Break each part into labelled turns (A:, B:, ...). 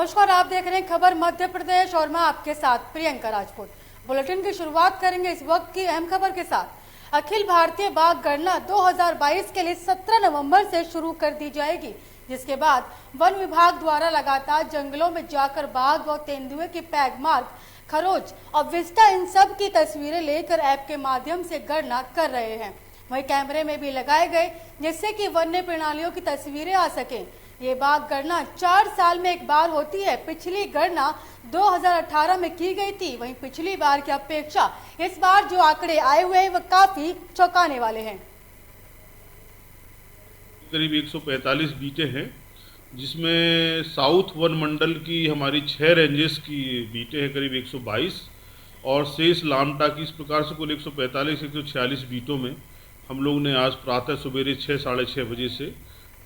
A: नमस्कार, आप देख रहे हैं खबर मध्य प्रदेश और मैं आपके साथ प्रियंका राजपूत। बुलेटिन की शुरुआत करेंगे इस वक्त की अहम खबर के साथ। अखिल भारतीय बाघ गणना 2022 के लिए 17 नवंबर से शुरू कर दी जाएगी, जिसके बाद वन विभाग द्वारा लगातार जंगलों में जाकर बाघ व तेंदुए की पैग मार्क, खरोच और विस्टा इन सब की तस्वीरें लेकर ऐप के माध्यम से गणना कर रहे हैं। वहीं कैमरे में भी लगाए गए जिससे कि वन्य प्रणालियों की तस्वीरें आ सकें। ये बाघ गणना 4 साल में एक बार होती है। पिछली गणना 2018 में की गई थी। वहीं पिछली बार की अपेक्षा इस बार जो आंकड़े आए हुए हैं वो काफी चौंकाने वाले हैं।
B: करीब 145 बीटें हैं, जिसमें साउथ वन मंडल की हमारी 6 रेंजेस की बीटें हैं करीब 122 और शेष लामटा की। इस प्रकार से कुल 145-146 बीटों में हम लोग ने आज प्रातः सवेरे 6 साढ़े 6 बजे से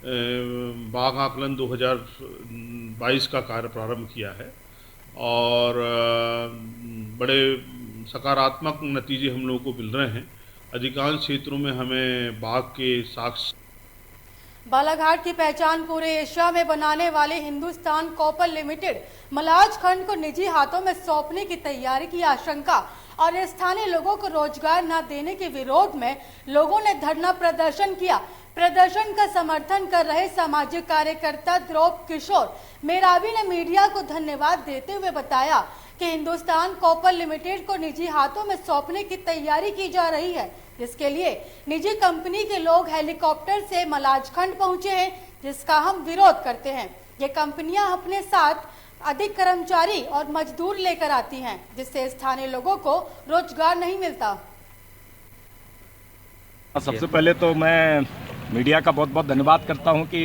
B: बाघ आकलन 2022 का कार्य प्रारंभ किया है और बड़े सकारात्मक नतीजे हम लोगों को मिल रहे हैं। अधिकांश क्षेत्रों में हमें बाघ के साक्ष्य।
A: बालाघाट की पहचान पूरे एशिया में बनाने वाले हिंदुस्तान कॉपर लिमिटेड मलाज खंड को निजी हाथों में सौंपने की तैयारी की आशंका और स्थानीय लोगों को रोजगार न देने के विरोध में लोगों ने धरना प्रदर्शन किया। प्रदर्शन का समर्थन कर रहे सामाजिक कार्यकर्ता ध्रुव किशोर मेरावी ने मीडिया को धन्यवाद देते हुए बताया कि हिंदुस्तान कॉपर लिमिटेड को निजी हाथों में सौंपने की तैयारी की जा रही है, जिसके लिए निजी कंपनी के लोग हेलीकॉप्टर से मलाजखंड पहुंचे हैं, जिसका हम विरोध करते हैं। ये कंपनियां अपने साथ अधिक कर्मचारी और मजदूर लेकर आती हैं, जिससे स्थानीय लोगों को रोजगार नहीं मिलता।
C: सबसे पहले तो मैं मीडिया का बहुत बहुत धन्यवाद करता हूं कि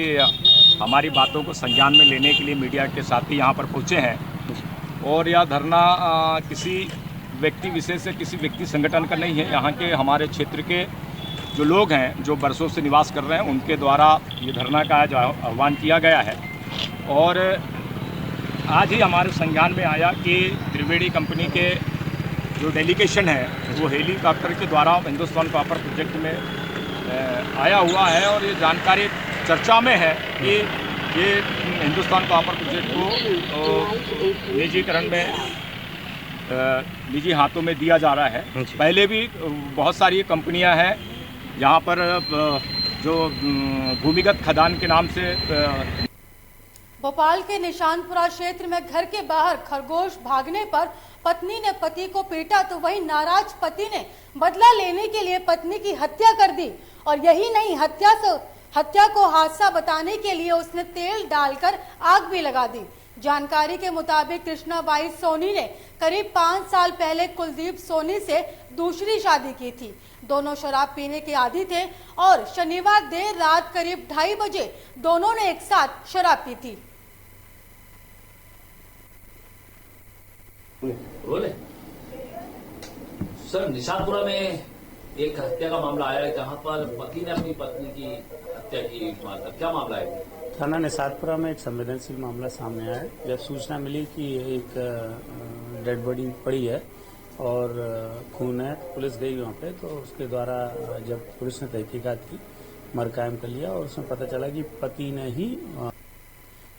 C: हमारी बातों को संज्ञान में लेने के लिए मीडिया के साथी यहां पर पहुंचे हैं। और यह धरना किसी व्यक्ति विशेष से किसी व्यक्ति संगठन का नहीं है। यहाँ के हमारे क्षेत्र के जो लोग हैं, जो बरसों से निवास कर रहे हैं, उनके द्वारा ये धरना का आज आह्वान किया गया है। और आज ही हमारे संज्ञान में आया कि त्रिवेणी कंपनी के जो डेलीगेशन है वो हेलीकॉप्टर के द्वारा हिंदुस्तान कॉपर प्रोजेक्ट में आया हुआ है। और ये जानकारी चर्चा में है कि ये हिंदुस्तान कॉपर प्रोजेक्ट को निजीकरण में निजी हाथों में दिया जा रहा है। पहले भी बहुत सारी कंपनियां हैं यहाँ पर जो भूमिगत खदान के नाम से।
A: भोपाल के निशानपुरा क्षेत्र में घर के बाहर खरगोश भागने पर पत्नी ने पति को पीटा, तो वहीं नाराज पति ने बदला लेने के लिए पत्नी की हत्या कर दी। और यही नहीं, हत्या को हादसा बताने के लिए उसने तेल डालकर आग भी लगा दी। जानकारी के मुताबिक कृष्णाबाई सोनी ने करीब 5 साल पहले कुलदीप सोनी से दूसरी शादी की थी। दोनों शराब पीने के आदी थे और शनिवार देर रात करीब 2:30 बजे दोनों ने एक साथ शराब पी थी।
D: बोले सर, निशानपुरा में एक हत्या का मामला आया है, जहां पर पति ने अपनी पत्नी की हत्या की। क्या मामला है?
E: थाना निशानपुरा में एक संवेदनशील मामला सामने आया है। जब सूचना मिली कि एक डेड बॉडी पड़ी है और खून है, पुलिस गई वहाँ पे। तो उसके द्वारा जब पुलिस ने तहकीकात की, मर कायम कर लिया और उसमें पता चला कि पति ने ही।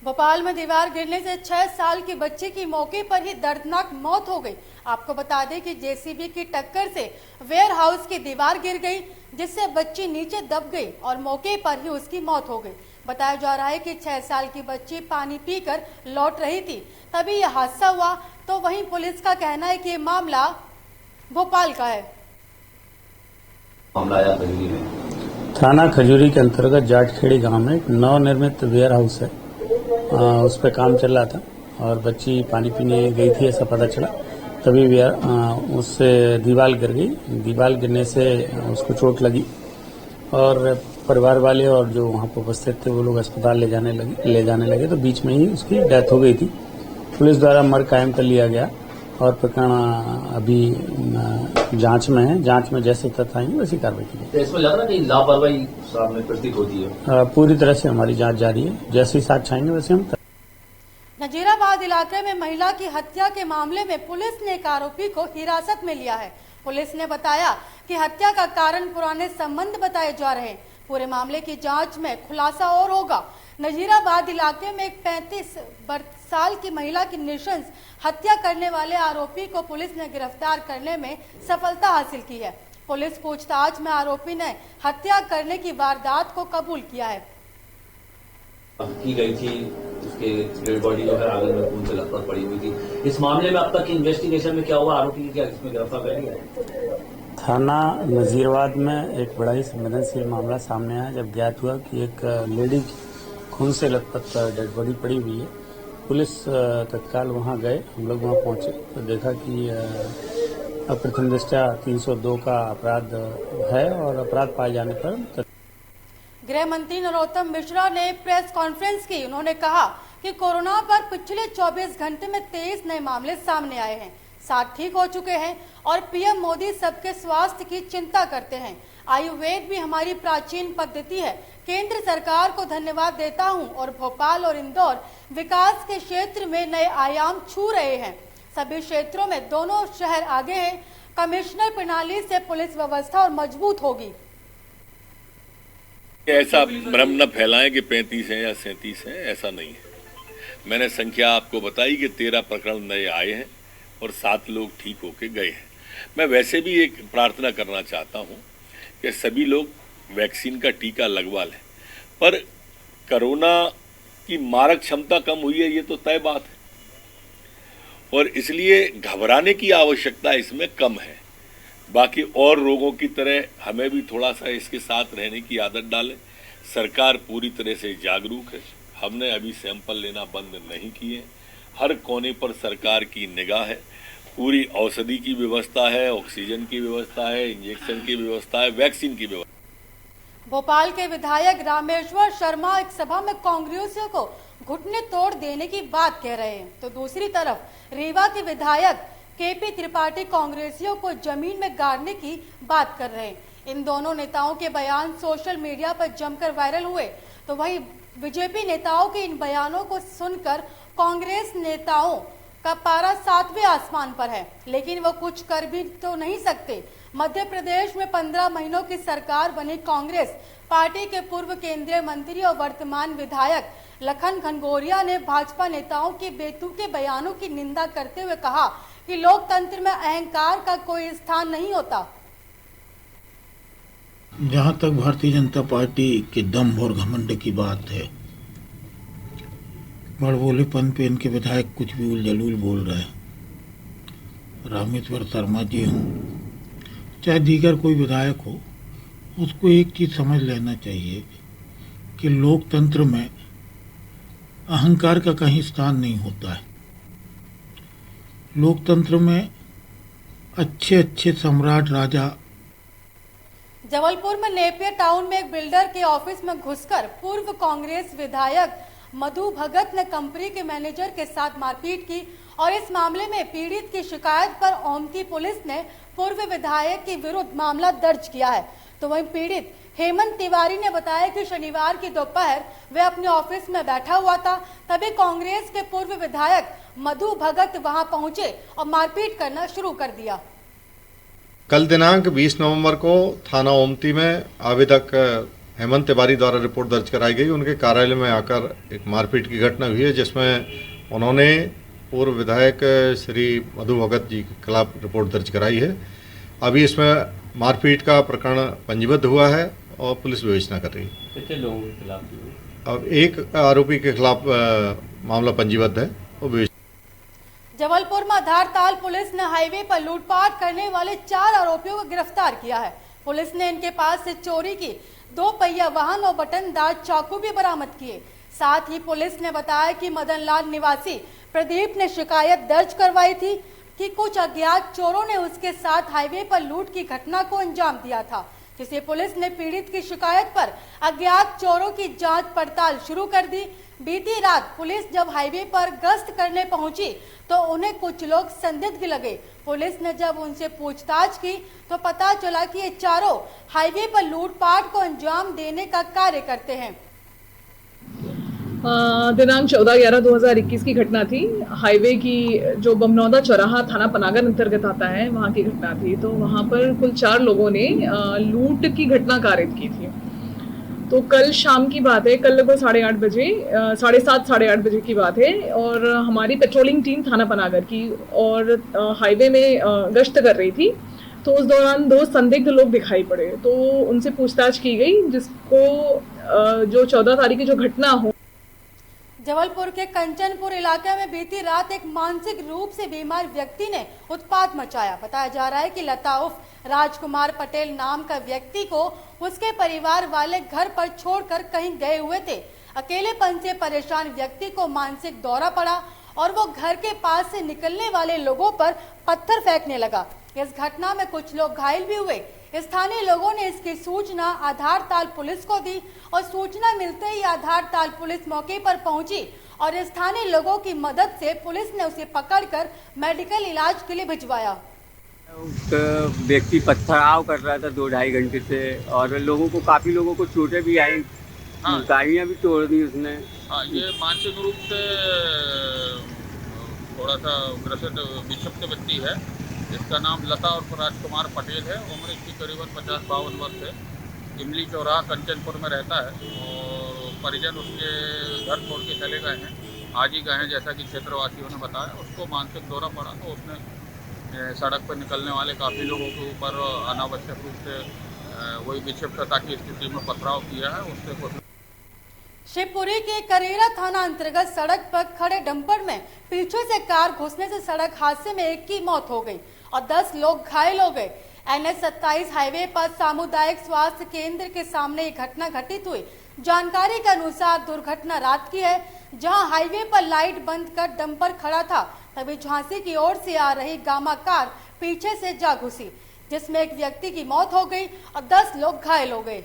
A: भोपाल में दीवार गिरने से 6 साल की बच्ची की मौके पर ही दर्दनाक मौत हो गई। आपको बता दें कि जेसीबी की टक्कर से वेयर हाउस की दीवार गिर गई, जिससे बच्ची नीचे दब गई और मौके पर ही उसकी मौत हो गई। बताया जा रहा है कि 6 साल की बच्ची पानी पीकर लौट रही थी, तभी यह हादसा हुआ। तो वहीं पुलिस का कहना है कि ये मामला भोपाल का है।
D: मामला आया खजूरी में।
E: थाना खजूरी के अंतर्गत जाटखेड़ी गांव में एक नवनिर्मित वेयर हाउस है, उस पर काम चल रहा था और बच्ची पानी पीने गई थी, ऐसा पता चला। तभी उससे दीवार गिर गई। दीवार गिरने से उसको चोट लगी और परिवार वाले और जो वहाँ पर उपस्थित थे वो लोग अस्पताल ले जाने लगे तो बीच में ही उसकी डेथ हो गई थी। पुलिस द्वारा मर कायम कर लिया गया और प्रकरण अभी जांच में है। जांच में जैसे तथ्य आएंगे वैसी कार्रवाई की जाएगी।
D: इसमें लग रहा है कि लापरवाही सामने प्रतीत होती है।
E: पूरी तरह से हमारी जांच जारी है। जैसे ही साक्ष्य आएंगे वैसे हम।
A: नजीराबाद इलाके में महिला की हत्या के मामले में पुलिस ने एक आरोपी को हिरासत में लिया है। पुलिस ने बताया कि हत्या का कारण पुराने संबंध बताए जा रहे हैं। पूरे मामले की जांच में खुलासा और होगा। नजीराबाद इलाके में एक 35 साल की महिला की नृशंस हत्या करने वाले आरोपी को पुलिस ने गिरफ्तार करने में सफलता हासिल की है। पुलिस पूछताछ में आरोपी ने हत्या करने की वारदात को कबूल किया है।
D: की गई थी, उसके डेड बॉडी जो है आगे में खून से लथपथ पड़ी हुई थी। इस मामले में अब तक की इन्वेस्टिगेशन में क्या हुआ, आरोपी की क्या इसमें गिरफ्तार कर लिया?
E: थाना नजीरवाद में एक बड़ा ही संवेदनशील मामला सामने आया जब ज्ञात हुआ कि एक लेडी खून से लथपथ डेड बॉडी पड़ी हुई है। पुलिस तत्काल वहां गए, हम लोग वहां पहुंचे तो देखा कि प्रथम दृष्टया 302 का अपराध है और अपराध पाए जाने पर
A: गृह मंत्री नरोत्तम मिश्रा ने प्रेस कॉन्फ्रेंस की। उन्होंने कहा कि कोरोना पर पिछले 24 घंटे में 23 नए मामले सामने आए हैं, 7 ठीक हो चुके हैं और पीएम मोदी सबके स्वास्थ्य की चिंता करते हैं। आयुर्वेद भी हमारी प्राचीन पद्धति है। केंद्र सरकार को धन्यवाद देता हूं और भोपाल और इंदौर विकास के क्षेत्र में नए आयाम छू रहे हैं। सभी क्षेत्रों में दोनों शहर आगे हैं। कमिश्नर प्रणाली से पुलिस व्यवस्था और मजबूत होगी।
F: ऐसा भ्रम न फैलाएं कि 35 हैं या 37 हैं, ऐसा नहीं है। मैंने संख्या आपको बताई कि 13 प्रकरण नए आए हैं और 7 लोग ठीक होके गए हैं। मैं वैसे भी एक प्रार्थना करना चाहता हूं कि सभी लोग वैक्सीन का टीका लगवा लें, पर कोरोना की मारक क्षमता कम हुई है ये तो तय बात है और इसलिए घबराने की आवश्यकता इसमें कम है। बाकी और रोगों की तरह हमें भी थोड़ा सा इसके साथ रहने की आदत डालें। सरकार पूरी तरह से जागरूक है। हमने अभी सैंपल लेना बंद नहीं किए। हर कोने पर सरकार की निगाह है। पूरी औषधि की व्यवस्था है, ऑक्सीजन की व्यवस्था है, इंजेक्शन की व्यवस्था है, वैक्सीन की व्यवस्था।
A: भोपाल के विधायक रामेश्वर शर्मा एक सभा में कांग्रेसियों को घुटने तोड़ देने की बात कह रहे हैं, तो दूसरी तरफ रीवा के विधायक केपी त्रिपाठी कांग्रेसियों को जमीन में गाड़ने की बात कर रहे हैं। इन दोनों नेताओं के बयान सोशल मीडिया पर जमकर वायरल हुए, तो वहीं बीजेपी नेताओं के इन बयानों को सुनकर कांग्रेस नेताओं का पारा 7वें आसमान पर है, लेकिन वो कुछ कर भी तो नहीं सकते। मध्य प्रदेश में 15 महीनों की सरकार बनी कांग्रेस पार्टी के पूर्व केंद्रीय मंत्री और वर्तमान विधायक लखन घनघोरिया ने भाजपा नेताओं के बेतुके बयानों की निंदा करते हुए कहा कि लोकतंत्र में अहंकार का कोई स्थान नहीं होता।
G: जहां तक भारतीय जनता पार्टी के दम और घमंड की बात है, बड़बोलेपन पे इनके विधायक कुछ भी उलझलूल बोल रहे हैं। रामेश्वर शर्मा जी हों चाहे दीगर कोई विधायक हो, उसको एक चीज समझ लेना चाहिए कि लोकतंत्र में अहंकार का कहीं स्थान नहीं होता है। लोकतंत्र में अच्छे अच्छे सम्राट राजा।
A: जबलपुर में नेपियर टाउन में एक बिल्डर के ऑफिस में घुसकर पूर्व कांग्रेस विधायक मधु भगत ने कंपनी के मैनेजर के साथ मारपीट की और इस मामले में पीड़ित की शिकायत पर ओमती पुलिस ने पूर्व विधायक के विरुद्ध मामला दर्ज किया है। तो वहीं पीड़ित हेमंत तिवारी ने बताया कि शनिवार की दोपहर वे अपने ऑफिस में बैठा हुआ था, तभी कांग्रेस के पूर्व विधायक मधु भगत वहां पहुंचे और मारपीट करना शुरू कर दिया।
H: कल दिनांक 20 नवंबर को थाना ओमती में आवेदक हेमंत तिवारी द्वारा रिपोर्ट दर्ज कराई गई। उनके कार्यालय में आकर एक मारपीट की घटना हुई है, जिसमें उन्होंने पूर्व विधायक श्री मधु भगत जी के खिलाफ रिपोर्ट दर्ज कराई है। अभी इसमें मारपीट का प्रकरण पंजीबद्ध हुआ है और पुलिस विवेचना कर रही है।
I: कितने लोगों के खिलाफ?
H: अब एक आरोपी के खिलाफ मामला पंजीबद्ध है और
A: जबलपुर में धारताल पुलिस ने हाईवे पर लूटपाट करने वाले 4 आरोपियों को गिरफ्तार किया है। पुलिस ने इनके पास से चोरी की 2 पहिया वाहन और बटनदार चाकू भी बरामद किए। साथ ही पुलिस ने बताया कि मदनलाल निवासी प्रदीप ने शिकायत दर्ज करवाई थी कि कुछ अज्ञात चोरों ने उसके साथ हाईवे पर लूट की घटना को अंजाम दिया था, जिसे पुलिस ने पीड़ित की शिकायत पर अज्ञात चोरों की जांच पड़ताल शुरू कर दी। बीती रात पुलिस जब हाईवे पर गश्त करने पहुंची तो उन्हें कुछ लोग संदिग्ध लगे। पुलिस ने जब उनसे पूछताछ की तो पता चला कि ये चारों हाईवे पर लूटपाट को अंजाम देने का कार्य करते हैं।
J: दिनांक 14/11/2021 की घटना थी। हाईवे की जो बमनौदा चौराहा थाना पनागर अंतर्गत आता है, वहाँ की घटना थी। तो वहाँ पर कुल 4 लोगों ने लूट की घटना कारित की थी। तो कल शाम की बात है, कल लगभग 8:30 बजे, 7:30 साढ़े 8 बजे की बात है, और हमारी पेट्रोलिंग टीम थाना पनागर की और हाईवे में गश्त कर रही थी। तो उस दौरान 2 संदिग्ध लोग दिखाई पड़े, तो उनसे पूछताछ की गई, जिसको जो 14 तारीख की जो घटना हो।
A: जबलपुर के कंचनपुर इलाके में बीती रात एक मानसिक रूप से बीमार व्यक्ति ने उत्पात मचाया। बताया जा रहा है कि लता उर्फ राजकुमार पटेल नाम का व्यक्ति को उसके परिवार वाले घर पर छोड़कर कहीं गए हुए थे। अकेलेपन से परेशान व्यक्ति को मानसिक दौरा पड़ा और वो घर के पास से निकलने वाले लोगों पर पत्थर फेंकने लगा। इस घटना में कुछ लोग घायल भी हुए। स्थानीय लोगों ने इसकी सूचना आधारताल पुलिस को दी और सूचना मिलते ही आधारताल पुलिस मौके पर पहुंची और स्थानीय लोगों की मदद से पुलिस ने उसे पकड़कर मेडिकल इलाज के लिए भिजवाया।
K: व्यक्ति पत्थराव कर रहा था 2-2.5 घंटे से और काफी लोगों को चोटें भी आई, गाड़ियाँ भी तोड़ दी उसने।
L: हाँ, ये मानसिक रूप से थोड़ा सा ग्रसित विक्षिप्त व्यक्ति है। इसका नाम लता उर्फ राजकुमार पटेल है। उम्र इसकी करीबन 50-52 वर्ष है। इमली चौराहा कंचनपुर में रहता है और परिजन उसके घर छोड़ के चले गए हैं, आज ही गए हैं जैसा कि क्षेत्रवासियों ने बताया। उसको मानसिक दौरा पड़ा तो उसने सड़क पर निकलने वाले काफ़ी लोगों के ऊपर अनावश्यक रूप से वही विक्षिप्तता की स्थिति में पथराव किया है। उससे कुछ
A: शिवपुरी के करेरा थाना अंतर्गत सड़क पर खड़े डंपर में पीछे से कार घुसने से सड़क हादसे में एक की मौत हो गई और 10 लोग घायल हो गए। NH 27 हाईवे पर सामुदायिक स्वास्थ्य केंद्र के सामने ये घटना घटित हुई। जानकारी के अनुसार दुर्घटना रात की है, जहां हाईवे पर लाइट बंद कर डंपर खड़ा था, तभी झांसी की ओर से आ रही गामा कार पीछे से जा घुसी, जिसमें एक व्यक्ति की मौत हो गई और 10 लोग घायल हो गए।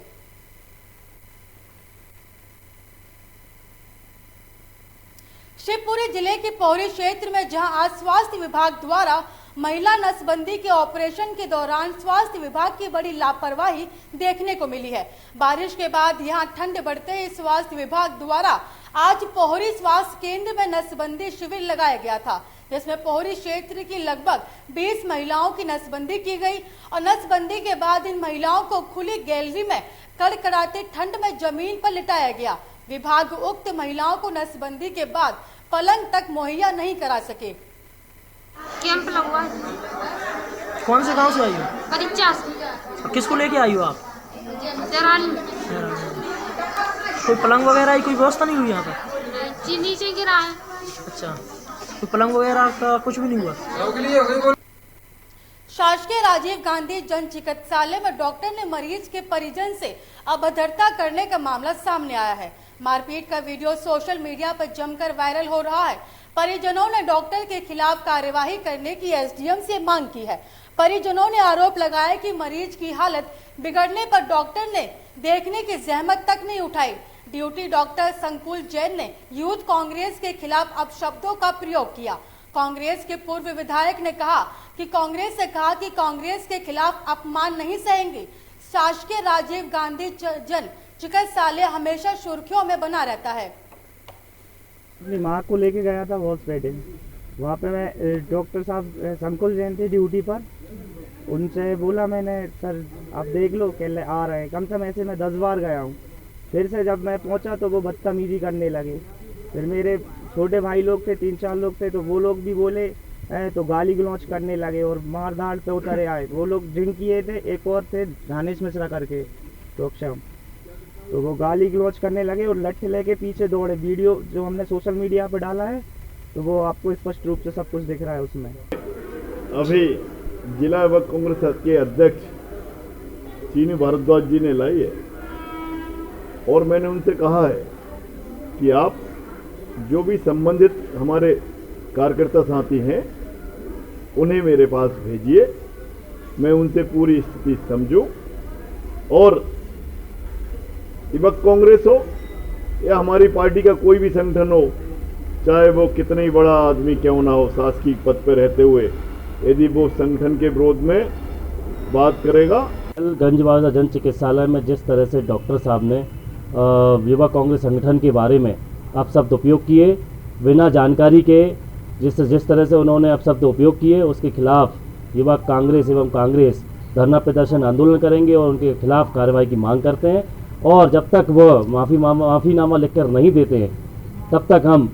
A: शिवपुरी जिले के पौरी क्षेत्र में जहां आज स्वास्थ्य विभाग द्वारा महिला नसबंदी के ऑपरेशन के दौरान स्वास्थ्य विभाग की बड़ी लापरवाही देखने को मिली है। बारिश के बाद यहां ठंड बढ़ते ही स्वास्थ्य विभाग द्वारा आज पोहरी स्वास्थ्य केंद्र में नसबंदी शिविर लगाया गया था, जिसमें पोहरी क्षेत्र की लगभग 20 महिलाओं की नसबंदी की गई और नसबंदी के बाद इन महिलाओं को खुली गैलरी में कड़कड़ाती ठंड में जमीन पर लिटाया गया। विभाग उक्त महिलाओं को नसबंदी के बाद पलंग तक मुहैया नहीं करा सके।
M: कैंप लगवा है।
N: कौन से गांव से आई हो?
M: परीक्षा से।
N: किसको लेके आई हो आप?
M: देरानी।
N: कोई पलंग वगैरह की कोई व्यवस्था नहीं हुई यहाँ पर?
M: नीचे गिरा है।
N: अच्छा, कोई पलंग वगैरह का कुछ भी नहीं हुआ?
A: शासकीय राजीव गांधी जन चिकित्सालय में डॉक्टर ने मरीज के परिजन से अभद्रता करने का मामला सामने आया है। मारपीट का वीडियो सोशल मीडिया पर जमकर वायरल हो रहा है। परिजनों ने डॉक्टर के खिलाफ कार्यवाही करने की एसडीएम से मांग की है। परिजनों ने आरोप लगाया कि मरीज की हालत बिगड़ने पर डॉक्टर ने देखने की जहमत तक नहीं उठाई। ड्यूटी डॉक्टर संकुल जैन ने यूथ कांग्रेस के खिलाफ अपशब्दों का प्रयोग किया। कांग्रेस के पूर्व विधायक ने कहा कि कांग्रेस के खिलाफ अपमान नहीं सहेंगे। शासकीय राजीव गांधी जन चिकित्सालय हमेशा सुर्खियों में बना रहता है।
O: अपनी माँ को लेके गया था हॉस्पिटल, वहाँ पे मैं डॉक्टर साहब संकुल जैन थे ड्यूटी पर, उनसे बोला मैंने सर आप देख लो कि आ रहे हैं। कम से कम ऐसे मैं 10 बार गया हूँ। फिर से जब मैं पहुँचा तो वो बदतमीजी करने लगे। फिर मेरे छोटे भाई लोग थे, 3-4 लोग थे, तो वो लोग भी बोले तो गाली गलौज करने लगे और मार धाड़ पे उतरे आए। वो लोग ड्रिंक किए थे, एक और थे दानिश मिश्रा करके टोकशम, तो वो गाली गलौज करने लगे और लठ लेके पीछे दौड़े। वीडियो जो हमने सोशल मीडिया पर डाला है तो वो आपको स्पष्ट रूप से सब कुछ दिख रहा है उसमें।
P: अभी जिला युवक कांग्रेस के अध्यक्ष चीनी भारद्वाज जी ने लाई है और मैंने उनसे कहा है कि आप जो भी संबंधित हमारे कार्यकर्ता साथी हैं उन्हें मेरे पास भेजिए, मैं उनसे पूरी स्थिति समझूं और युवक कांग्रेस हो या हमारी पार्टी का कोई भी संगठन हो, चाहे वो कितना ही बड़ा आदमी क्यों ना हो, शासकीय पद पर रहते हुए यदि वो संगठन के विरोध में बात करेगा।
Q: गंजबाजा जन चिकित्सालय में जिस तरह से डॉक्टर साहब ने युवा कांग्रेस संगठन के बारे में अपशब्द उपयोग किए, बिना जानकारी के जिस तरह से उन्होंने अपशब्द उपयोग किए, उसके खिलाफ युवा कांग्रेस एवं कांग्रेस धरना प्रदर्शन आंदोलन करेंगे और उनके खिलाफ कार्रवाई की मांग करते हैं। और जब तक वह माफ़ीनामा लिखकर नहीं देते हैं तब तक हम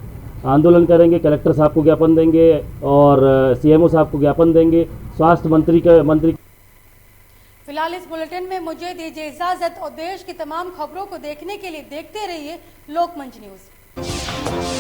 Q: आंदोलन करेंगे। कलेक्टर साहब को ज्ञापन देंगे और सीएमओ साहब को ज्ञापन देंगे। स्वास्थ्य मंत्री
A: फिलहाल इस बुलेटिन में मुझे दीजिए इजाजत और देश की तमाम खबरों को देखने के लिए देखते रहिए लोकमंच न्यूज।